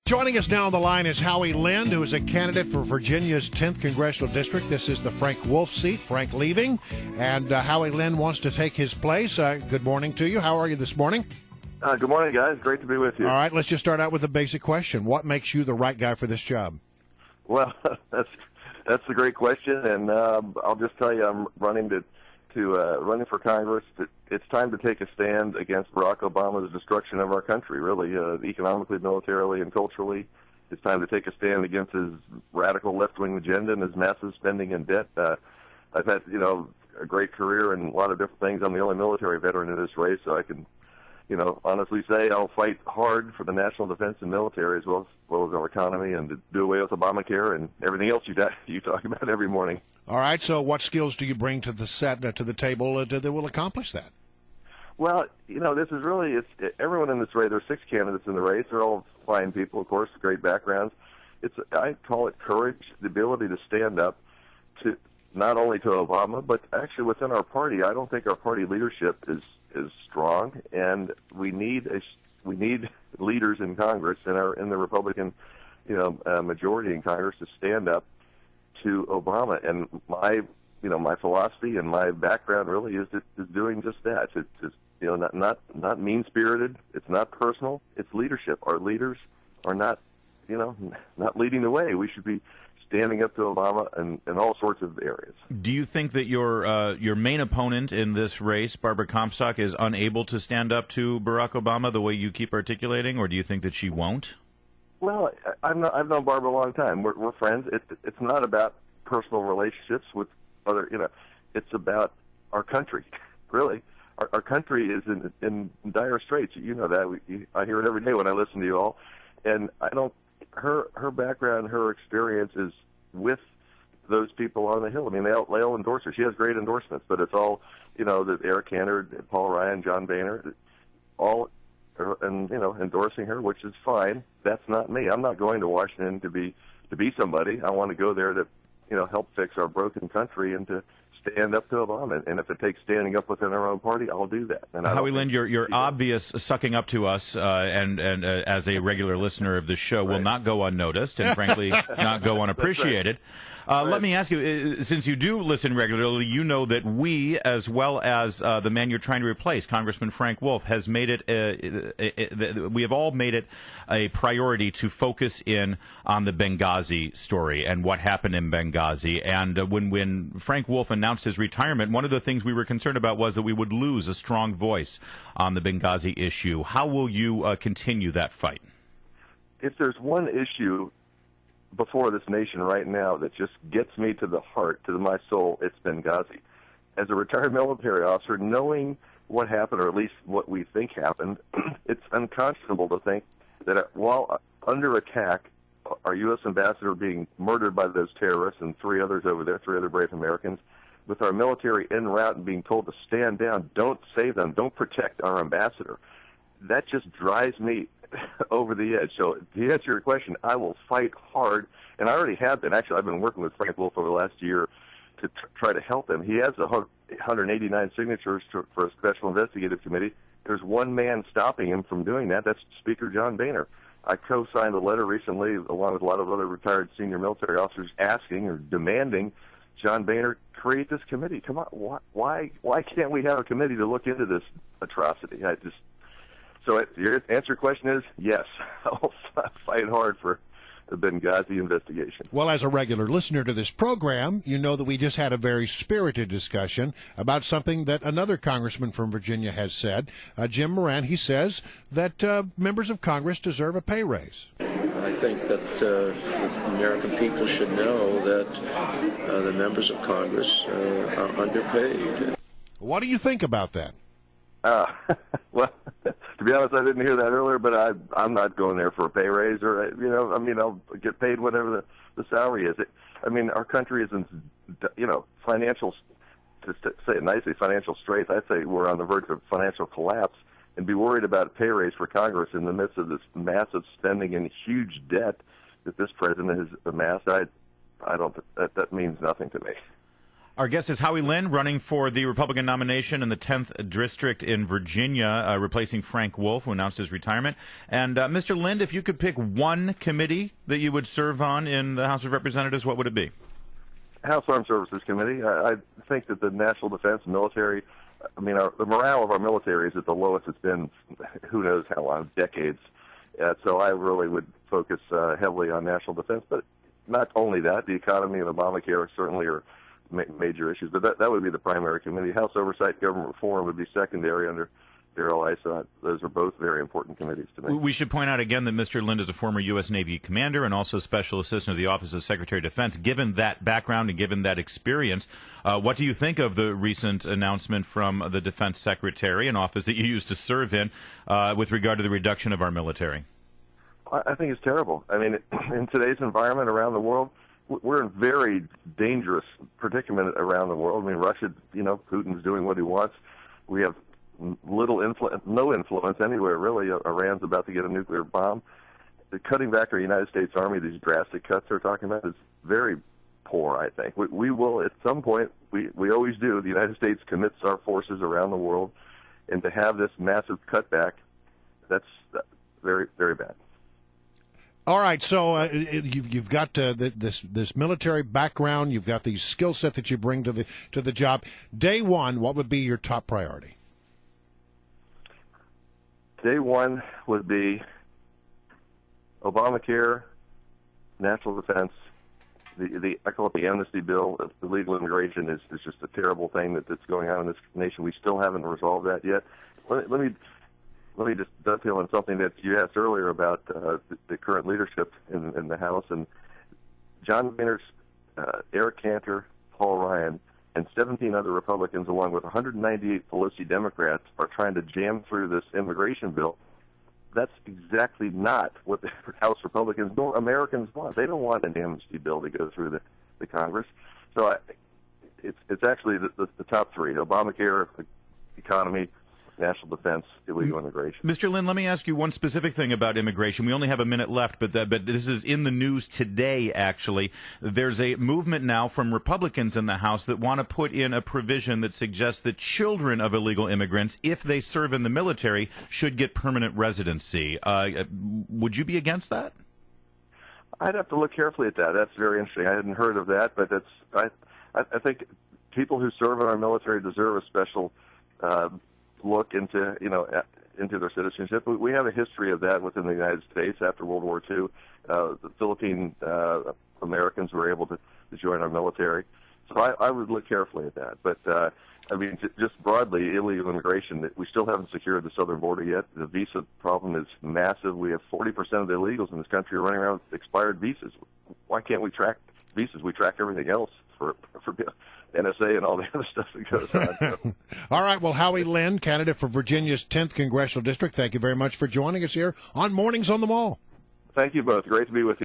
Joining us now on the line is Howie Lind, who is a candidate for Virginia's 10th Congressional District. This is the Frank Wolf seat, Frank leaving, and Howie Lind wants to take his place. Good morning to you. How are you this morning? Good morning, guys. Great to be with you. All right, let's just start out with a basic question. What makes you the right guy for this job? Well, that's a great question, and I'll just tell you, I'm running running for Congress. It's time to take a stand against Barack Obama's destruction of our country, really, economically, militarily, and culturally. It's time to take a stand against his radical left-wing agenda and his massive spending and debt. I've had, a great career and a lot of different things. I'm the only military veteran in this race, so I can, honestly say I'll fight hard for the national defense and military as well as our economy, and to do away with Obamacare and everything else you talk about every morning. All right, so what skills do you bring to the table that will accomplish that? Well, this is really, everyone in this race, there are 6 candidates in the race. They're all fine people, of course, great backgrounds. I call it courage, the ability to stand up to not only to Obama, but actually within our party. I don't think our party leadership is strong, and we need leaders in Congress and in the Republican, majority in Congress to stand up to Obama. And my philosophy and my background really is doing just that. It's not mean-spirited. It's not personal. It's leadership. Our leaders are not leading the way. We should be standing up to Obama in all sorts of areas. Do you think that your main opponent in this race, Barbara Comstock, is unable to stand up to Barack Obama the way you keep articulating, or do you think that she won't? Well, I've known Barbara a long time. We're friends. It's not about personal relationships with other, it's about our country, really. Our country is in dire straits. You know that. I hear it every day when I listen to you all. And her background, her experience is with those people on the Hill. I mean, they all endorse her. She has great endorsements, but it's all, that Eric Cantor, Paul Ryan, John Boehner, all endorsing her, which is fine. That's not me. I'm not going to Washington to be somebody. I want to go there to, help fix our broken country and to stand up to Obama. And if it takes standing up within our own party, I'll do that. And Howie Lind, your obvious sucking up to us and as a regular listener of this show will not go unnoticed and, frankly, not go unappreciated. Let me ask you, since you do listen regularly, you know that we, as well as the man you're trying to replace, Congressman Frank Wolf, has made it, we have all made it a priority to focus in on the Benghazi story and what happened in Benghazi. And when Frank Wolf announced his retirement, one of the things we were concerned about was that we would lose a strong voice on the Benghazi issue. How will you continue that fight? If there's one issue before this nation right now that just gets me to the heart, to my soul, it's Benghazi. As a retired military officer, knowing what happened, or at least what we think happened, it's unconscionable to think that while under attack, our U.S. ambassador being murdered by those terrorists and 3 others over there, 3 other brave Americans, with our military en route and being told to stand down, don't save them, don't protect our ambassador, that just drives me over the edge. So to answer your question, I will fight hard, and I already have been. Actually, I've been working with Frank Wolf over the last year to try to help him. He has 189 signatures for a special investigative committee. There's one man stopping him from doing that. That's Speaker John Boehner. I co-signed a letter recently, along with a lot of other retired senior military officers, asking or demanding John Boehner create this committee. Come on, why can't we have a committee to look into this atrocity? So your answer question is yes. I'll fight hard for the Benghazi investigation. Well, as a regular listener to this program, you know that we just had a very spirited discussion about something that another congressman from Virginia has said. Jim Moran, he says that members of Congress deserve a pay raise. I think that the American people should know that the members of Congress are underpaid. What do you think about that? Well, to be honest, I didn't hear that earlier, but I'm not going there for a pay raise or, I'll get paid whatever the salary is. Our country is in, financial, to say it nicely, financial straits. I'd say we're on the verge of financial collapse, and be worried about a pay raise for Congress in the midst of this massive spending and huge debt that this president has amassed. I don't, that means nothing to me. Our guest is Howie Lynn, running for the Republican nomination in the 10th District in Virginia, replacing Frank Wolf, who announced his retirement. And Mr. Lynn, if you could pick one committee that you would serve on in the House of Representatives, what would it be? House Armed Services Committee. I think that the national defense, military, the morale of our military is at the lowest it's been, who knows how long, decades. So I really would focus heavily on national defense. But not only that, the economy and Obamacare certainly are major issues. But that would be the primary committee. House Oversight, Government Reform would be secondary under Darrell Issa. Those are both very important committees to me. We should point out again that Mr. Lind is a former U.S. Navy commander and also special assistant to the Office of Secretary of Defense. Given that background and given that experience, what do you think of the recent announcement from the Defense Secretary, an office that you used to serve in, with regard to the reduction of our military? I think it's terrible. In today's environment around the world, we're in very dangerous predicament around the world. Russia, Putin's doing what he wants. We have no influence anywhere, really. Iran's about to get a nuclear bomb. The cutting back our United States Army, these drastic cuts they're talking about, is very poor, I think. We will, at some point, we always do, the United States commits our forces around the world, and to have this massive cutback, that's very, very bad. All right, so you've got this military background. You've got the skill set that you bring to the job. Day one, what would be your top priority? Day one would be Obamacare, national defense. I call it the amnesty bill. Illegal immigration is just a terrible thing that's going on in this nation. We still haven't resolved that yet. Let me just dovetail on something that you asked earlier about the current leadership in the House. And John Boehner, Eric Cantor, Paul Ryan, and 17 other Republicans, along with 198 Pelosi Democrats, are trying to jam through this immigration bill. That's exactly not what the House Republicans nor Americans want. They don't want an amnesty bill to go through the Congress. So it's actually the top three: Obamacare, economy, national defense, illegal immigration. Mr. Lynn, let me ask you one specific thing about immigration. We only have a minute left, but this is in the news today, actually. There's a movement now from Republicans in the House that want to put in a provision that suggests that children of illegal immigrants, if they serve in the military, should get permanent residency. Would you be against that? I'd have to look carefully at that. That's very interesting. I hadn't heard of that, but I think people who serve in our military deserve a special look into their citizenship. We have a history of that within the United States after World War II. The Philippine Americans were able to join our military. So I would look carefully at that. But, just broadly, illegal immigration, we still haven't secured the southern border yet. The visa problem is massive. We have 40% of the illegals in this country running around with expired visas. Why can't we track visas? We track everything else for NSA and all the other stuff that goes on. So. All right. Well, Howie Lynn, candidate for Virginia's 10th Congressional District, thank you very much for joining us here on Mornings on the Mall. Thank you both. Great to be with you.